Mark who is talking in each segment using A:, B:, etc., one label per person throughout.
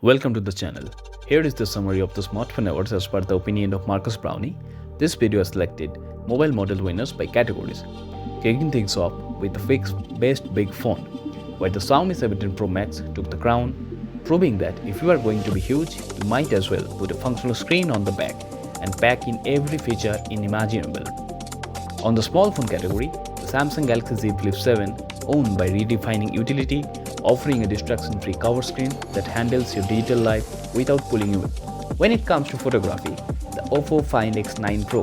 A: Welcome to the channel. Here is the summary of the smartphone awards as per the opinion of Marques Brownlee. This video has selected mobile model winners by categories. Kicking things off with the fixed best big phone, where the Xiaomi 17 Pro Max took the crown, proving that if you are going to be huge, you might as well put a functional screen on the back and pack in every feature inimaginable. On the small phone category, the Samsung Galaxy Z Flip 7 owned by redefining utility, offering a distraction-free cover screen that handles your digital life without pulling you in. When it comes to photography, the Oppo Find X9 Pro,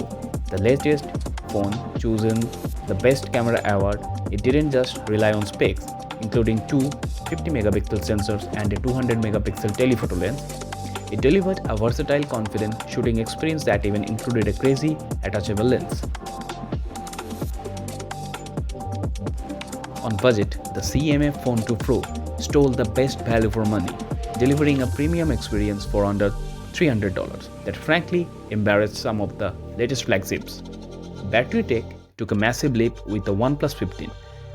A: the latest phone chosen the Best Camera Award, it didn't just rely on specs, including two 50-megapixel sensors and a 200-megapixel telephoto lens. It delivered a versatile, confident shooting experience that even included a crazy attachable lens. On budget, the CMA Phone 2 Pro stole the best value for money, delivering a premium experience for under $300 that frankly embarrassed some of the latest flagships. Battery tech took a massive leap with the OnePlus 15,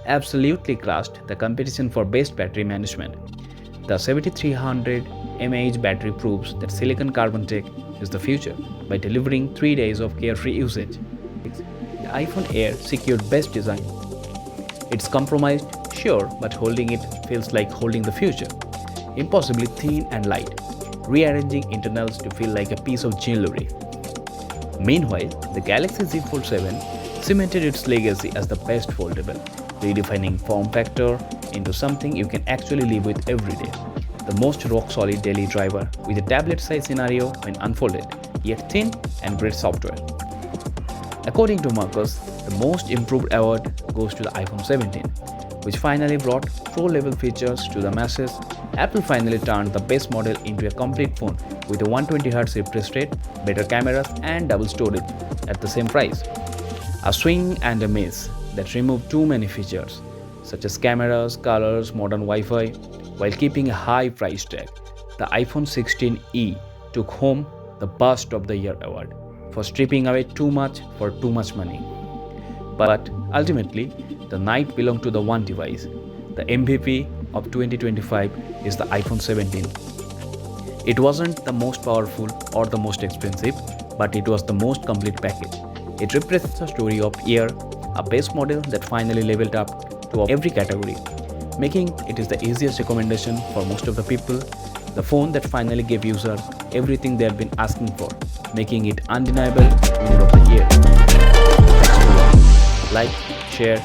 A: absolutely crushed the competition for best battery management. The 7300 mAh battery proves that silicon carbon tech is the future by delivering 3 days of carefree usage. The iPhone Air secured best design. It's compromised, sure, but holding it feels like holding the future. Impossibly thin and light, rearranging internals to feel like a piece of jewelry. Meanwhile, the Galaxy Z Fold 7 cemented its legacy as the best foldable, redefining form factor into something you can actually live with every day. The most rock-solid daily driver with a tablet-sized scenario when unfolded, yet thin and great software. According to Marques, the most improved award goes to the iPhone 17, which finally brought pro-level features to the masses. Apple finally turned the base model into a complete phone with a 120Hz refresh rate, better cameras and double storage at the same price. A swing and a miss that removed too many features, such as cameras, colors, modern Wi-Fi, while keeping a high price tag. The iPhone 16e took home the Bust of the Year award for stripping away too much for too much money. But ultimately, the night belonged to the one device. The MVP of 2025 is the iPhone 17. It wasn't the most powerful or the most expensive, but it was the most complete package. It represents the story of year, a base model that finally leveled up to every category, making it is the easiest recommendation for most of the people, the phone that finally gave users everything they had been asking for, making it undeniable winner of the year. Thanks for watching. Like, share